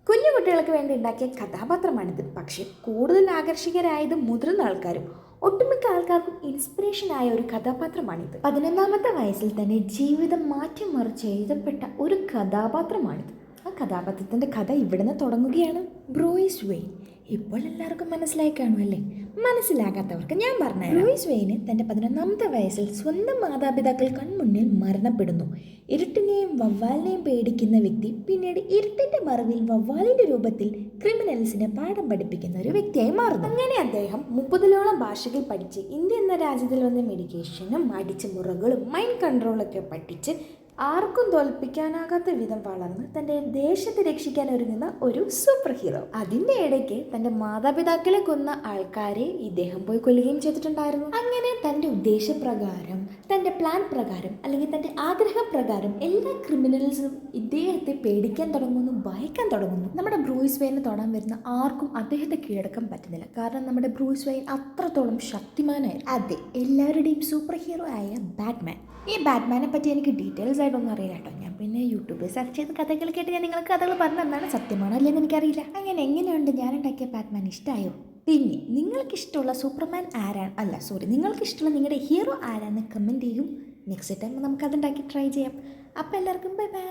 കുഞ്ഞു കുട്ടികൾക്ക് വേണ്ടി ഉണ്ടാക്കിയ കഥാപാത്രമാണിത്. പക്ഷേ കൂടുതൽ ആകർഷകരായത് മുതിർന്ന ആൾക്കാരും ഒട്ടുമിക്ക ആൾക്കാർക്കും ഇൻസ്പിറേഷൻ ആയ ഒരു കഥാപാത്രമാണിത്. 11ാമത്തെ വയസ്സിൽ തന്നെ ജീവിതം മാറ്റിമറിച്ച് എഴുതപ്പെട്ട ഒരു കഥാപാത്രമാണിത്. ആ കഥാപാത്രത്തിൻ്റെ കഥ ഇവിടുന്ന് തുടങ്ങുകയാണ്. Bruce Wayne. ഇപ്പോൾ എല്ലാവർക്കും മനസ്സിലായി കാണുമല്ലേ? മനസ്സിലാകാത്തവർക്ക് ഞാൻ പറഞ്ഞു. ബ്രൂയിസ് വെയിന് തൻ്റെ 11ാമത്തെ വയസ്സിൽ സ്വന്തം മാതാപിതാക്കൾ കൺമുന്നിൽ മരണപ്പെടുന്നു. ഇരുട്ടിനെയും വവ്വാലിനെയും പേടിക്കുന്ന വ്യക്തി പിന്നീട് ഇരുട്ടിൻ്റെ മറവിൽ വവ്വാലിൻ്റെ രൂപത്തിൽ ക്രിമിനൽസിനെ പാഠം പഠിപ്പിക്കുന്ന ഒരു വ്യക്തിയായി മാറുന്നു. അങ്ങനെ അദ്ദേഹം 30ഓളം ഭാഷകൾ പഠിച്ച് ഇന്ത്യ എന്ന രാജ്യത്തിൽ വന്ന മെഡിക്കേഷനും അടിച്ചുമുറകളും മൈൻഡ് കൺട്രോളൊക്കെ പഠിച്ച് ആർക്കും തോൽപ്പിക്കാനാകാത്ത വിധം വളർന്ന് തൻ്റെ ദേശത്തെ രക്ഷിക്കാൻ ഒരുങ്ങുന്ന ഒരു സൂപ്പർ ഹീറോ. അതിൻ്റെ ഇടയ്ക്ക് തൻ്റെ മാതാപിതാക്കളെ കൊന്ന ആൾക്കാരെ ഇദ്ദേഹം പോയി കൊല്ലുകയും ചെയ്തിട്ടുണ്ടായിരുന്നു. അങ്ങനെ തൻ്റെ ഉദ്ദേശപ്രകാരം, തൻ്റെ പ്ലാൻ പ്രകാരം, അല്ലെങ്കിൽ തൻ്റെ ആഗ്രഹപ്രകാരം എല്ലാ ക്രിമിനൽസും ഇദ്ദേഹത്തെ പേടിക്കാൻ തുടങ്ങുന്നു, ഭയക്കാൻ തുടങ്ങുന്നു. നമ്മുടെ ബ്രൂയിസ് വെയിനെ തൊടാൻ വരുന്ന ആർക്കും അദ്ദേഹത്തെ കീഴടക്കാൻ പറ്റുന്നില്ല. കാരണം നമ്മുടെ ബ്രൂയിസ് വെയിൻ അത്രത്തോളം ശക്തിമാനായിരുന്നു. അതെ, എല്ലാവരുടെയും സൂപ്പർ ഹീറോ ആയ ബാറ്റ്മാൻ. ഈ ബാറ്റ്മാനെ പറ്റി എനിക്ക് ഡീറ്റെയിൽസ് ആയിട്ടൊന്നും അറിയില്ല കേട്ടോ. ഞാൻ പിന്നെ യൂട്യൂബിൽ സെർച്ച് ചെയ്ത് കഥകൾ കേട്ട് ഞാൻ നിങ്ങൾക്ക് കഥകൾ പറഞ്ഞു തന്നാണ്. സത്യമാണോ അല്ലെന്ന് എനിക്കറിയില്ല. അങ്ങനെ എങ്ങനെയുണ്ട് ഞാൻ ഉണ്ടാക്കിയ ബാറ്റ്മാൻ? ഇഷ്ടമായോ? പിന്നെ നിങ്ങൾക്കിഷ്ടമുള്ള സൂപ്പർമാൻ ആരാണ്, നിങ്ങൾക്കിഷ്ടമുള്ള നിങ്ങളുടെ ഹീറോ ആരാന്ന് കമൻറ്റ് ചെയ്യും. നെക്സ്റ്റ് ടൈം നമുക്കതുണ്ടാക്കി ട്രൈ ചെയ്യാം. അപ്പോൾ എല്ലാവർക്കും ബൈ ബൈ.